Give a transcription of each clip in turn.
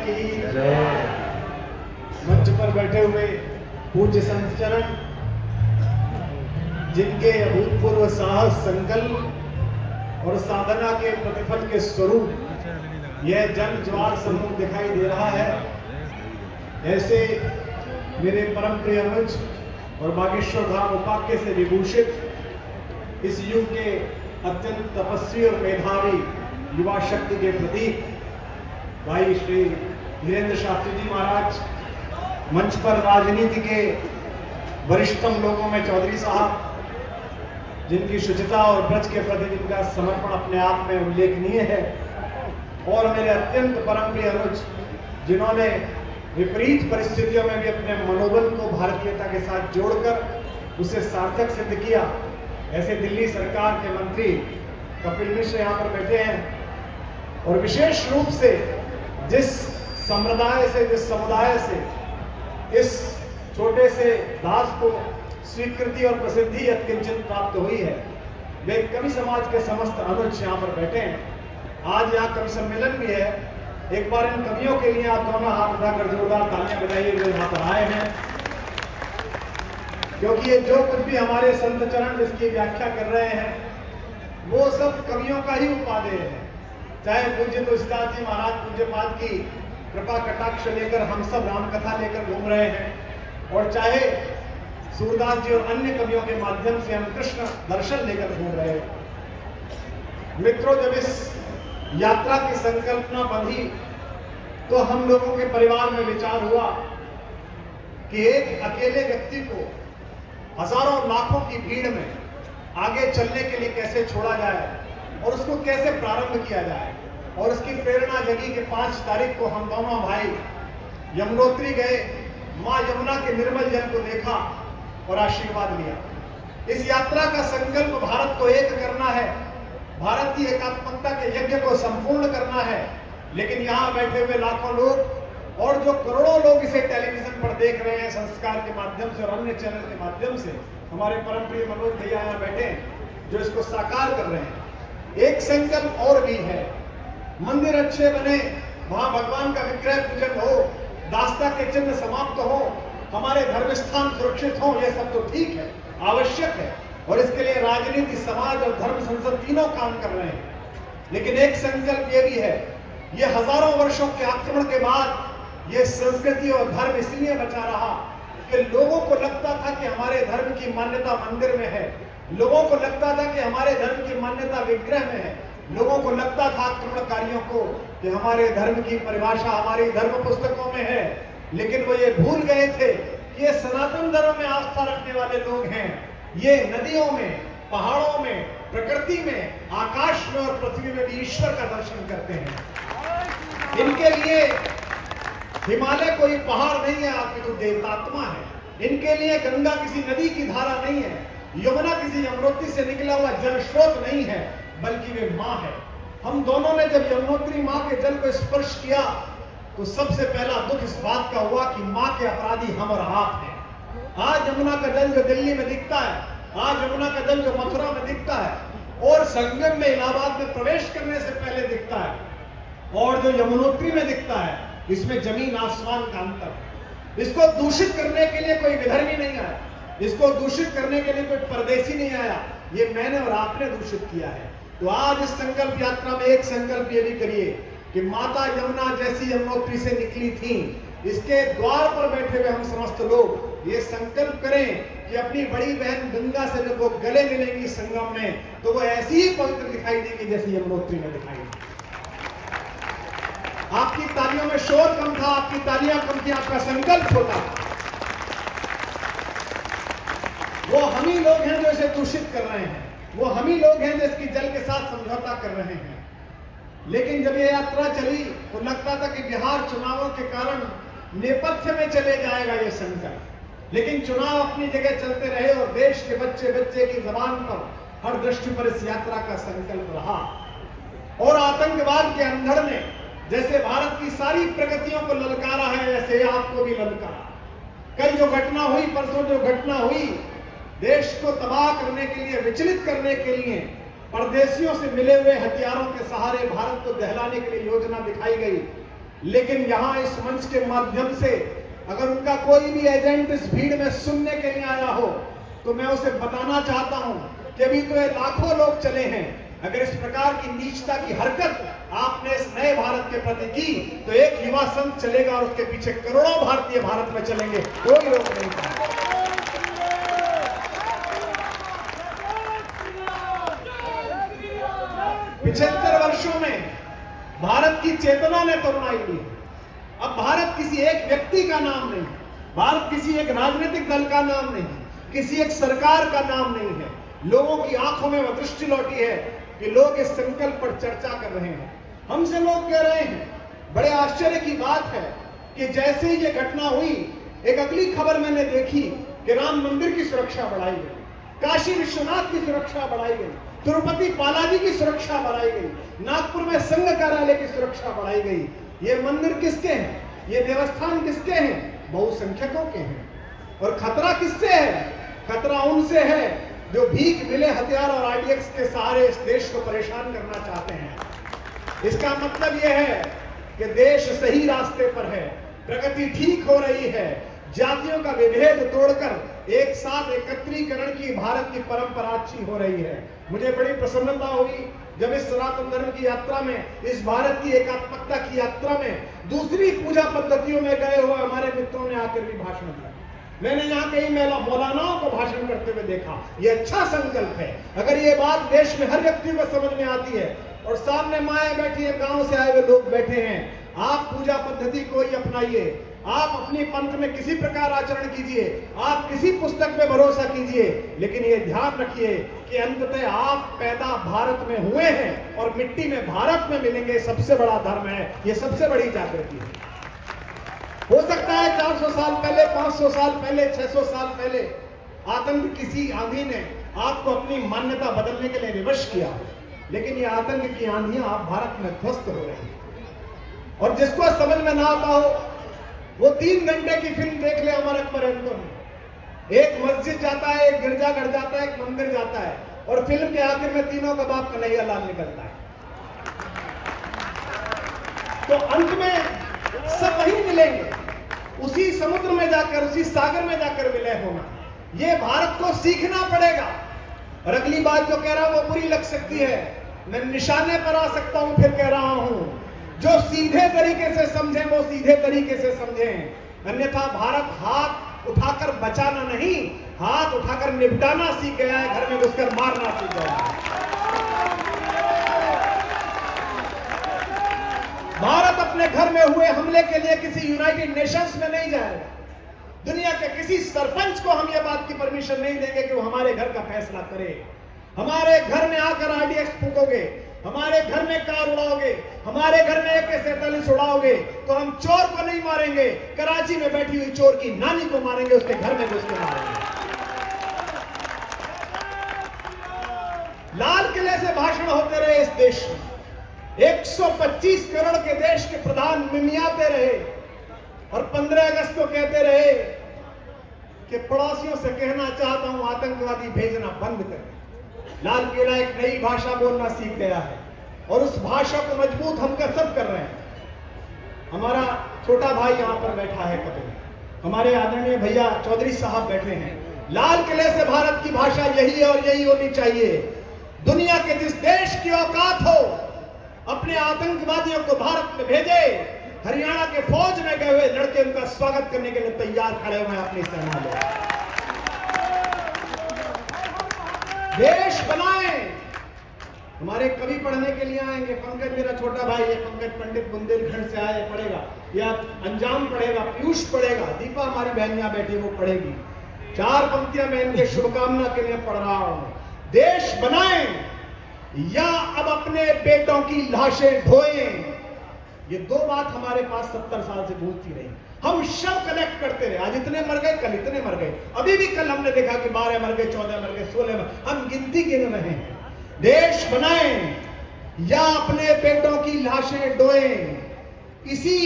की जय। मंच पर बैठे हुए पूज्य संत चरण, जिनके अभूतपूर्व साहस, संकल्प और साधना के प्रतिफल के स्वरूप यह जन ज्वार सम्मुख दिखाई दे रहा है, ऐसे मेरे परम प्रिय अनुज और बागेश्वर धाम उपाक्य से विभूषित इस युग के अत्यंत तपस्वी और मेधावी युवा शक्ति के प्रतीक भाई श्री धीरेन्द्र शास्त्री जी महाराज, मंच पर राजनीति के वरिष्ठतम लोगों में चौधरी साहब, जिनकी शुचिता और ब्रज के प्रति जिनका समर्पण अपने आप में उल्लेखनीय है, और मेरे अत्यंत परम प्रिय अनुज, जिन्होंने विपरीत परिस्थितियों में भी अपने मनोबल को भारतीयता के साथ जोड़कर उसे सार्थक सिद्ध किया, ऐसे दिल्ली सरकार के मंत्री कपिल मिश्र यहाँ पर बैठे हैं। और विशेष रूप से जिस समुदाय से इस छोटे से दास को स्वीकृति और प्रसिद्धि यत्किंचित प्राप्त हुई है, वे कवि समाज के समस्त अनुज यहाँ पर बैठे हैं। आज यहाँ कवि सम्मेलन भी है। एक बार इन कवियों के लिए आप दोनों हाथ उठाकर जोरदार तालियां बजाइए जो यहाँ पर आए हैं, क्योंकि ये जो कुछ भी हमारे संत चरण जिसकी व्याख्या कर रहे हैं वो सब कवियों का ही उपादेय है। चाहे पूज्य तुलसीदास जी महाराज पूज्यपाद की कृपा कटाक्ष लेकर हम सब रामकथा लेकर घूम रहे हैं, और चाहे सूरदास जी और अन्य कवियों के माध्यम से हम कृष्ण दर्शन लेकर घूम रहे हैं। मित्रों, जब इस यात्रा की संकल्पना बंधी तो हम लोगों के परिवार में विचार हुआ कि एक अकेले व्यक्ति को हजारों लाखों की भीड़ में आगे चलने के लिए कैसे छोड़ा जाए और उसको कैसे प्रारंभ किया जाए। और उसकी प्रेरणा जगी कि 5 तारीख को हम दोनों भाई यमुनोत्री गए, मां यमुना के निर्मल जल को देखा और आशीर्वाद लिया। इस यात्रा का संकल्प भारत को एक करना है, भारत की एकात्मकता के यज्ञ को संपूर्ण करना है। लेकिन यहाँ बैठे हुए लाखों लोग और जो करोड़ों लोग इसे टेलीविजन पर देख रहे हैं संस्कार के माध्यम से और अन्य चैनल के माध्यम से, हमारे परम प्रिय मनोज भैया यहाँ बैठे हैं जो इसको साकार कर रहे हैं। एक संकल्प और भी है, मंदिर अच्छे बने, वहां भगवान का विग्रह पूजन हो, दास्ता के चिन्ह समाप्त हो, हमारे धर्म स्थान सुरक्षित हो, यह सब तो ठीक है, आवश्यक है, और इसके लिए राजनीति, समाज और धर्म संसद तीनों काम कर रहे हैं। लेकिन एक संकल्प यह भी है, यह हजारों वर्षों के आक्रमण के बाद यह संस्कृति और धर्म इसलिए बचा रहा कि लोगों को लगता था कि हमारे धर्म की मान्यता मंदिर में है, लोगों को लगता था कि हमारे धर्म की मान्यता विग्रह में है, लोगों को लगता था आक्रमणकारियों को कि हमारे धर्म की परिभाषा हमारी धर्म पुस्तकों में है। लेकिन वो ये भूल गए थे कि ये सनातन धर्म में आस्था रखने वाले लोग हैं, ये नदियों में, पहाड़ों में, प्रकृति में, आकाश में और पृथ्वी में भी ईश्वर का दर्शन करते हैं। इनके लिए हिमालय कोई पहाड़ नहीं है, आपकी तो देवतात्मा है। इनके लिए गंगा किसी नदी की धारा नहीं है, यमुना किसी यमुनोत्री से निकला हुआ जल स्रोत नहीं है, बल्कि वे माँ है। हम दोनों ने जब यमुनोत्री माँ के जल को स्पर्श किया तो सबसे पहला दुख इस बात का हुआ कि माँ के अपराधी हम और आप हैं। आज यमुना का जल जो दिल्ली में दिखता है, आज यमुना का जल जो मथुरा में दिखता है और संगम में इलाहाबाद में प्रवेश करने से पहले दिखता है, और जो यमुनोत्री में दिखता है, इसमें जमीन आसमान का अंतर है। इसको दूषित करने के लिए कोई विधर्मी नहीं आया, इसको दूषित करने के लिए कोई परदेशी नहीं आया, ये मैंने और आपने दूषित किया है। तो आज इस संकल्प यात्रा में एक संकल्प ये भी करिए कि माता यमुना जैसी यमुनोत्री से निकली थी, इसके द्वार पर बैठे हुए हम समस्त लोग ये संकल्प करें कि अपनी बड़ी बहन गंगा से जब वो गले मिलेंगी संगम में, तो वो ऐसी ही पवित्र दिखाई देगी जैसी यमुनोत्री में दिखाई दी। आपकी तालियों में शोर कम था, आपकी तालियां कम थी, आपका संकल्प छोटा था। वो हम ही लोग हैं जो इसे दूषित कर रहे हैं, वो हम ही लोग हैं जो इसकी जल के साथ समझौता कर रहे हैं। लेकिन जब ये यात्रा चली तो लगता था कि बिहार चुनावों के कारण नेपथ्य में चले जाएगा ये संकल्प, लेकिन चुनाव अपनी जगह चलते रहे और देश के बच्चे बच्चे की जबान पर हर दृष्टि पर इस यात्रा का संकल्प रहा। और आतंकवाद के अंधड़ ने जैसे भारत की सारी प्रगतियों को ललकारा है, वैसे आपको भी ललकारा। कल जो घटना हुई, परसों जो घटना हुई, देश को तबाह करने के लिए, विचलित करने के लिए परदेशियों से मिले हुए हथियारों के सहारे भारत को दहलाने के लिए योजना दिखाई गई। लेकिन यहां इस मंच के माध्यम से अगर उनका कोई भी एजेंट इस भीड़ में सुनने के लिए आया हो तो मैं उसे बताना चाहता हूं कि अभी तो ये लाखों लोग चले हैं। अगर इस प्रकार की नीचता की हरकत आपने इस नए भारत के प्रति की तो एक युवा संघ चलेगा और उसके पीछे करोड़ों भारतीय भारत में चलेंगे, कोई रोक नहीं पाएगा। 75 वर्षों में भारत की चेतना ने तरुणाई ली। अब भारत किसी एक व्यक्ति का नाम नहीं, भारत किसी एक राजनीतिक दल का नाम नहीं, किसी एक सरकार का नाम नहीं है। लोगों की आंखों में वह दृष्टि लौटी है कि लोग इस संकल्प पर चर्चा कर रहे हैं। हमसे लोग कह रहे हैं, बड़े आश्चर्य की बात है कि जैसे ही ये घटना हुई, एक अगली खबर मैंने देखी कि राम मंदिर की सुरक्षा बढ़ाई गई, काशी विश्वनाथ की सुरक्षा बढ़ाई गई, तिरुपति बालाजी की सुरक्षा बढ़ाई गई, नागपुर में संघ कार्यालय की सुरक्षा बढ़ाई गई। ये मंदिर किसके हैं? ये देवस्थान किसके हैं? बहुसंख्यकों के हैं। और खतरा किससे है? खतरा उनसे है जो भीख मिले हथियार और आरडीएक्स के सहारे इस देश को परेशान करना चाहते हैं। इसका मतलब यह है कि देश सही रास्ते पर है, प्रगति ठीक हो रही है, जातियों का विभेद तोड़कर एक साथ एकत्रीकरण की भारत की परंपरा अच्छी हो रही है। मुझे बड़ी प्रसन्नता हुई जब इस सनातन धर्म की यात्रा में, इस भारत की एकात्मकता की यात्रा में दूसरी पूजा पद्धतियों में गए हुए हमारे मित्रों ने आकर भी भाषण दिया। मैंने यहाँ कई मौलानाओं को भाषण करते हुए देखा। ये अच्छा संकल्प है। अगर ये बात देश में हर व्यक्ति को समझ में आती है और सामने माएं बैठी है, गांव से आए हुए लोग बैठे हैं, आप पूजा पद्धति को ही अपनाइए, आप अपनी पंथ में किसी प्रकार आचरण कीजिए, आप किसी पुस्तक पे भरोसा कीजिए, लेकिन ये ध्यान रखिए कि अंततः आप पैदा भारत में हुए हैं और मिट्टी में भारत में मिलेंगे। सबसे बड़ा धर्म है, ये सबसे बड़ी जागृति है। हो सकता है 400 साल पहले, 500 साल पहले, 600 साल पहले आतंक किसी आंधी ने आपको अपनी मान्यता बदलने के लिए विवश किया, लेकिन ये आतंक की आंधियां आप भारत में ध्वस्त हो रही हैं। और जिसको समझ में ना आता हो वो 3 घंटे की फिल्म देख ले अमर अकबर एंथोनी। एक मस्जिद जाता है, एक गिरजाघर जाता है, एक मंदिर जाता है और फिल्म के आखिर में तीनों का बाप कन्हैया लाल निकलता है। तो अंत में सब वही मिलेंगे, उसी समुद्र में जाकर, उसी सागर में जाकर विलय होना। ये भारत को सीखना पड़ेगा। और अगली बात जो कह रहा हूं वो बुरी लग सकती है, मैं निशाने पर आ सकता हूं, फिर कह रहा हूं जो सीधे तरीके से समझें वो सीधे तरीके से समझें, अन्यथा भारत हाथ उठाकर बचाना नहीं, हाथ उठाकर निपटाना सीख गया है, घर में घुसकर मारना सीख गया है। भारत अपने घर में हुए हमले के लिए किसी यूनाइटेड नेशंस में नहीं जाएगा। दुनिया के किसी सरपंच को हम ये बात की परमिशन नहीं देंगे कि वो हमारे घर का फैसला करे। हमारे घर में आकर आरडीएक्स फूकोगे, हमारे घर में कार उड़ाओगे, हमारे घर में AK-47 उड़ाओगे तो हम चोर को नहीं मारेंगे, कराची में बैठी हुई चोर की नानी को मारेंगे, उसके घर में घुस के मारेंगे। लाल किले से भाषण होते रहे इस देश में, 125 करोड़ के देश के प्रधान मिमियाते रहे और 15 अगस्त को कहते रहे कि पड़ोसियों से कहना चाहता हूं आतंकवादी भेजना बंद करें। लाल किला एक नई भाषा बोलना सीख गया है और उस भाषा को मजबूत हम सब कर रहे हैं। हमारा छोटा भाई यहां पर बैठा है, कपिल, हमारे आदरणीय भैया चौधरी साहब बैठे हैं। लाल किले से भारत की भाषा यही है और यही होनी चाहिए। दुनिया के जिस देश की औकात हो अपने आतंकवादियों को भारत में भेजे। हरियाणा के फौज में गए हुए लड़के उनका स्वागत करने के लिए तैयार खड़े हुए हैं अपनी सेना में। देश बनाए। हमारे कवि पढ़ने के लिए आएंगे, पंकज मेरा छोटा भाई है, पंकज पंडित बुंदेलखंड से आए, पढ़ेगा, या अंजाम पढ़ेगा, पीयूष पढ़ेगा, दीपा हमारी बहन यहाँ बैठी वो पढ़ेगी। 4 पंक्तियां मैं इनके शुभकामना के लिए पढ़ रहा हूं। देश बनाए या अब अपने बेटों की लाशें ढोएं। ये 2 बात हमारे पास 70 साल से गूंजती रही। हम शव कलेक्ट करते रहे, आज इतने मर गए, कल इतने मर गए, अभी भी कल हमने देखा कि 12 मर गए, 14 मर गए, 16 मर, हम गिनती गिन रहे हैं। देश बनाएं या अपने बेटों की लाशें ढोएं। इसी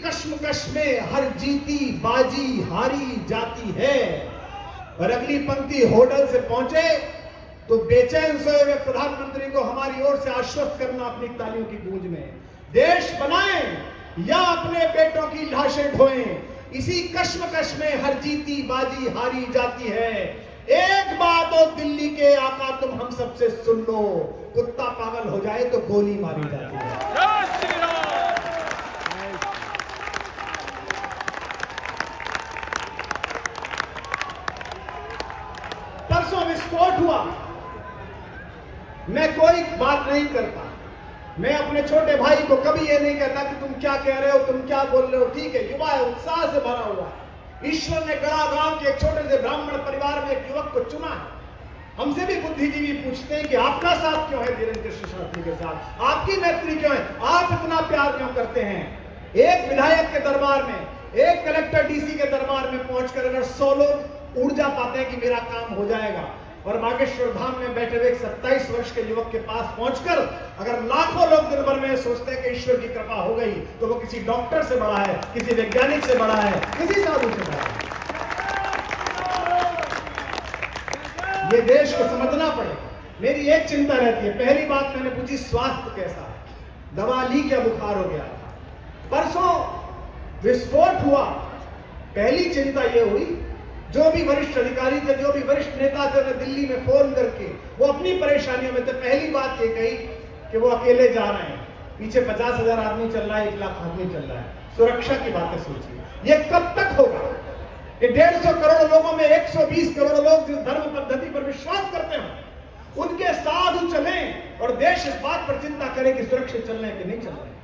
कश्मकश में हर जीती बाजी हारी जाती है। और अगली पंक्ति होटल से पहुंचे तो बेचैन सोए हुए प्रधानमंत्री को हमारी ओर से आश्वस्त करना अपनी तालियों की गूंज में। देश बनाएं या अपने बेटों की लाशें ढोएं। इसी कश्मकश में हर जीती बाजी हारी जाती है। एक बात हो दिल्ली के आका तुम हम सबसे सुन लो, कुत्ता पागल हो जाए तो गोली मारी जाती है। परसों विस्फोट हुआ, मैं कोई बात नहीं करता, मैं अपने छोटे भाई को कभी ये नहीं कहता कि तुम क्या कह रहे हो, तुम क्या बोल रहे हो। ठीक है, युवा है, उत्साह से भरा हुआ है। ईश्वर ने गड़ा गांव के एक छोटे से ब्राह्मण परिवार में एक युवक को चुना है। हमसे भी बुद्धिजीवी पूछते हैं कि आपका साथ क्यों है धीरेन्द्र कृष्ण शास्त्री के साथ, आपकी मैत्री क्यों है, आप इतना प्यार क्यों करते हैं। एक विधायक के दरबार में, एक कलेक्टर डीसी के दरबार में पहुंचकर अगर 100 लोग ऊर्जा पाते हैं कि मेरा काम हो जाएगा, और बागेश्वर धाम में बैठे हुए 27 वर्ष के युवक के पास पहुंचकर अगर लाखों लोग दिन भर में सोचते हैं कि ईश्वर की कृपा हो गई, तो वो किसी डॉक्टर से बड़ा है, किसी वैज्ञानिक से बड़ा है, किसी साधु से बड़ा है। ये देश को समझना पड़ेगा। मेरी एक चिंता रहती है, पहली बात मैंने पूछी स्वास्थ्य कैसा है, दवा ली क्या, बुखार हो गया था। परसों विस्फोट हुआ, पहली चिंता यह हुई, जो भी वरिष्ठ अधिकारी थे, जो भी वरिष्ठ नेता थे, दिल्ली में फोन करके वो अपनी परेशानियों में थे। पहली बात ये कही कि वो अकेले जा रहे हैं, पीछे 50,000 आदमी चल रहा है, 1 लाख आदमी चल रहा है, सुरक्षा की बातें सोचिए। ये कब तक होगा? ये 150 करोड़ लोगों में 120 करोड़ लोग जिस धर्म पद्धति पर विश्वास करते हैं, उनके साधु चलें और देश इस बात पर चिंता करे कि सुरक्षित चल रहे हैं कि नहीं चल रहे।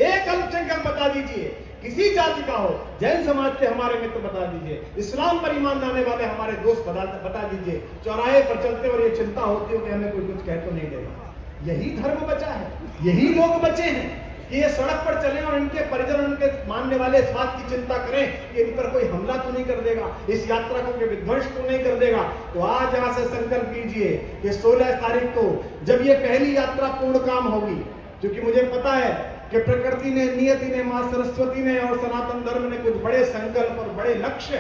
एक अल्पसंख्यक बता दीजिए, किसी जाति का हो, जैन समाज के हमारे मित्र बता दीजिए, इस्लाम पर ईमान लाने वाले हमारे दोस्त बता दीजिए, चौराहे पर चलते और ये चिंता होती हो कि हमें कोई कुछ कह तो नहीं देगा। यही धर्म बचा है, यही लोग बचे हैं कि ये सड़क पर चले और इनके परिजन, उनके मानने वाले इस बात की चिंता करें कि इन पर कोई हमला तो नहीं कर देगा, इस यात्रा को कोई विध्वंस तो नहीं कर देगा। तो आज यहां से संकल्प कीजिए कि 16 तारीख को जब ये पहली यात्रा पूर्ण काम होगी, क्योंकि मुझे पता है कि प्रकृति ने, नियति ने, मां सरस्वती ने और सनातन धर्म ने कुछ बड़े संकल्प और बड़े लक्ष्य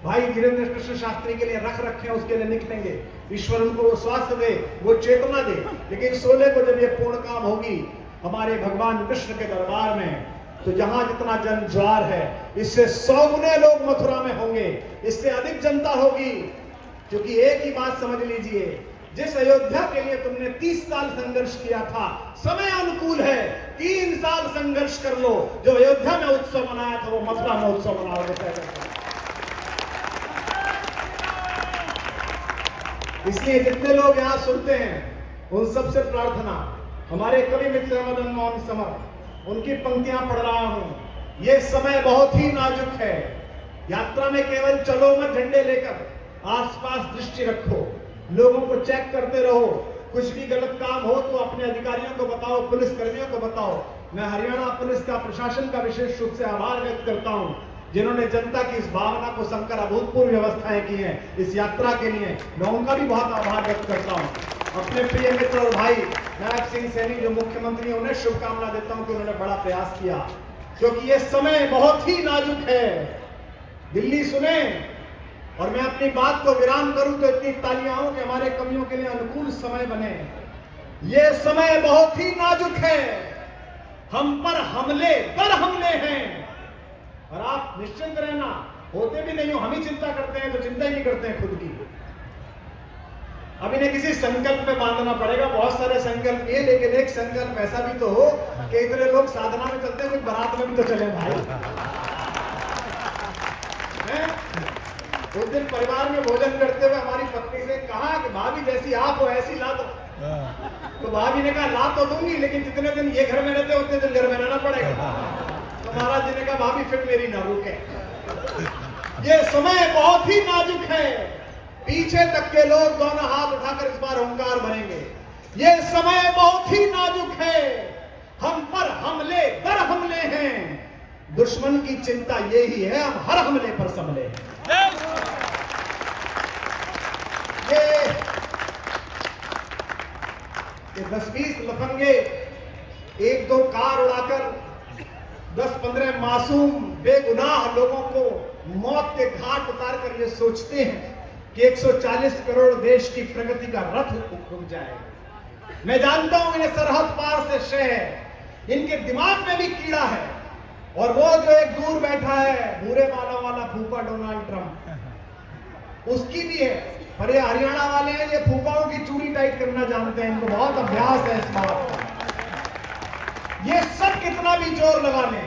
भाई धीरेन्द्र कृष्ण शास्त्री के लिए रख रखे हैं, उसके लिए निकलेंगे। ईश्वर उनको वो स्वास्थ्य दे, वो चेतना दे। लेकिन 16 को जब ये पूर्ण काम होगी हमारे भगवान कृष्ण के दरबार में, तो जहां जितना जन ज्वार है, इससे 100 गुने लोग मथुरा में होंगे, इससे अधिक जनता होगी। क्योंकि एक ही बात समझ लीजिए, जिस अयोध्या के लिए तुमने 30 साल संघर्ष किया था, समय अनुकूल है, 3 साल संघर्ष कर लो। जो अयोध्या में उत्सव मनाया था वो मथुरा में उत्सव मनाओगे। इसलिए जितने लोग यहां सुनते हैं उन सबसे प्रार्थना, हमारे कवि मित्र मदन मोहन समर, उनकी पंक्तियां पढ़ रहा हूं। ये समय बहुत ही नाजुक है, यात्रा में केवल चलो मत झंडे लेकर, आसपास दृष्टि रखो, लोगों को चेक करते रहो, कुछ भी गलत काम हो तो अपने अधिकारियों को बताओ, पुलिस कर्मियों को बताओ। मैं हरियाणा पुलिस का, प्रशासन का विशेष रूप से आभार व्यक्त करता हूं, जिन्होंने जनता की इस भावना को समकर अभूतपूर्व व्यवस्थाएं की हैं इस यात्रा के लिए। मैं उनका भी बहुत आभार व्यक्त करता हूं। अपने प्रिय मित्र और भाई नायब सिंह सैनी जो मुख्यमंत्री, उन्हें शुभकामना देता हूं कि उन्होंने बड़ा प्रयास किया, क्योंकि यह समय बहुत ही नाजुक है। दिल्ली सुने, और मैं अपनी बात को विराम करूं तो इतनी तालियां हो कि हमारे कवियों के लिए अनुकूल समय बने। ये समय बहुत ही नाजुक है, हम पर हमले दर हमले हैं, और आप निश्चिंत रहना, होते भी नहीं हो, हम ही चिंता करते हैं तो चिंता ही नहीं करते हैं खुद की। अब इन्हें किसी संकल्प में बांधना पड़ेगा, बहुत सारे संकल्प ये, लेकिन एक संकल्प ऐसा भी तो हो कि इतने लोग साधना में चलते हैं, कुछ बारात में भी तो चले भाई। उस दिन परिवार में भोजन करते हुए हमारी पत्नी से कहा कि भाभी जैसी आप हो ऐसी ला दो। तो भाभी ने कहा ला तो दूंगी, लेकिन जितने दिन ये घर में रहते उतने दिन घर में रहना पड़ेगा। तो महाराज जी ने कहा भाभी फिर मेरी ना रुके। ये समय बहुत ही नाजुक है, पीछे तक के लोग दोनों हाथ उठाकर इस बार ओंकार भरेंगे। ये समय बहुत ही नाजुक है, हम पर हमले दर हमले हैं, दुश्मन की चिंता यही है, हम हर हमले पर संभले हैं। ये 10-20 लफंगे 1-2 कार उड़ाकर 10-15 मासूम बेगुनाह लोगों को मौत के घाट उतारकर ये सोचते हैं कि 140 करोड़ देश की प्रगति का रथ रुक जाएगा। मैं जानता हूं इन्हें सरहद पार से शय है, इनके दिमाग में भी कीड़ा है, और वो जो एक दूर बैठा है भूरे बालों वाला फूफा डोनाल्ड ट्रंप, उसकी भी है। पर ये हरियाणा वाले हैं, ये फूफाओं की चूड़ी टाइट करना जानते हैं, इनको बहुत अभ्यास है इस बात का। ये सब कितना भी जोर लगा लें,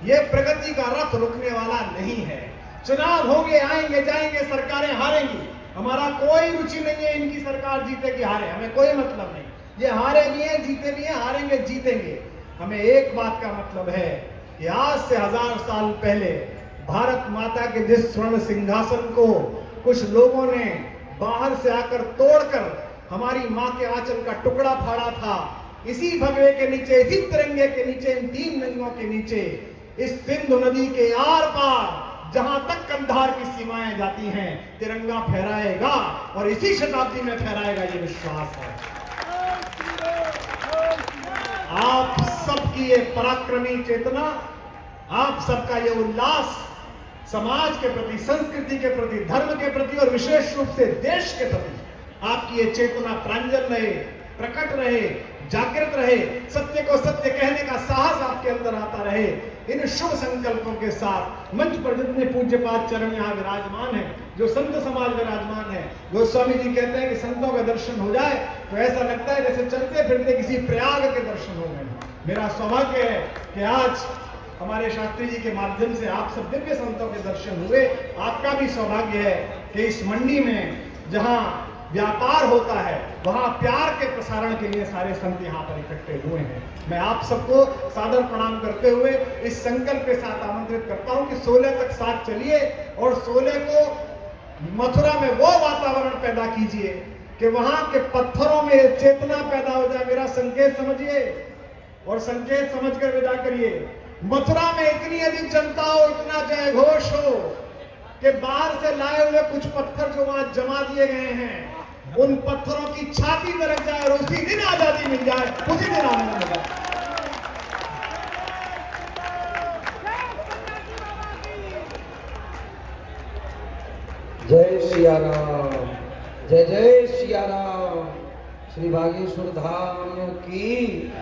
ये प्रगति का रथ रुकने वाला नहीं है। चुनाव होंगे, आएंगे जाएंगे, सरकारें हारेंगी, हमारा कोई रुचि नहीं है इनकी सरकार जीते कि हारे, हमें कोई मतलब नहीं। ये हारे भी हैं, जीते भी हैं, हारेंगे जीतेंगे। हमें एक बात का मतलब है कि आज से 1000 साल पहले भारत माता के जिस स्वर्ण सिंहासन को कुछ लोगों ने बाहर से आकर तोड़कर हमारी मां के आंचल का टुकड़ा फाड़ा था, इसी भगवे के नीचे, इसी तिरंगे के नीचे, इन 3 नदियों के नीचे, इस सिंधु नदी के आर पार जहां तक कंधार की सीमाएं जाती हैं, तिरंगा फहराएगा और इसी शताब्दी में फहराएगा, ये विश्वास है। आप सबकी ये पराक्रमी चेतना, आप सबका ये उल्लास समाज के प्रति, संस्कृति के प्रति, धर्म के प्रति और विशेष रूप से देश के प्रति आपकी ये चेतना प्रांजल रहे, प्रकट रहे, जागृत रहे, सत्य को सत्य कहने का साहस आपके अंदर आता रहे। इन शुभ संकल्पों के साथ मंच पर जितने पूज्यपाद चरण यहाँ विराजमान है, जो संत समाज विराजमान है, गोस्वामी जी कहते हैं कि संतों का दर्शन हो जाए तो ऐसा लगता है जैसे चलते फिरते किसी प्रयाग के दर्शन हो गए। मेरा सौभाग्य है कि आज हमारे शास्त्री जी के माध्यम से आप सब दिव्य संतों के दर्शन हुए। आपका भी सौभाग्य है कि इस मंडी में जहां व्यापार होता है, वहां प्यार के प्रसारण के लिए सारे संत यहाँ पर इकट्ठे हुए हैं। मैं आप सबको सादर प्रणाम करते हुए इस संकल्प के साथ आमंत्रित करता हूं कि 16 तक साथ चलिए और 16 को मथुरा में वो वातावरण पैदा कीजिए कि वहां के पत्थरों में चेतना पैदा हो जाए। मेरा संकेत समझिए और संकेत समझकर विदा करिए। मथुरा में इतनी अधिक जनता हो, इतना जय घोष हो कि बाहर से लाए हुए कुछ पत्थर जो वहां जमा दिए गए हैं, उन पत्थरों की छाती दरक जाए और उसी दिन आजादी मिल जाए, उसी दिन आनंद मिल जाए। जय सिया राम, जय जय सिया राम। श्री बागेश्वर धाम की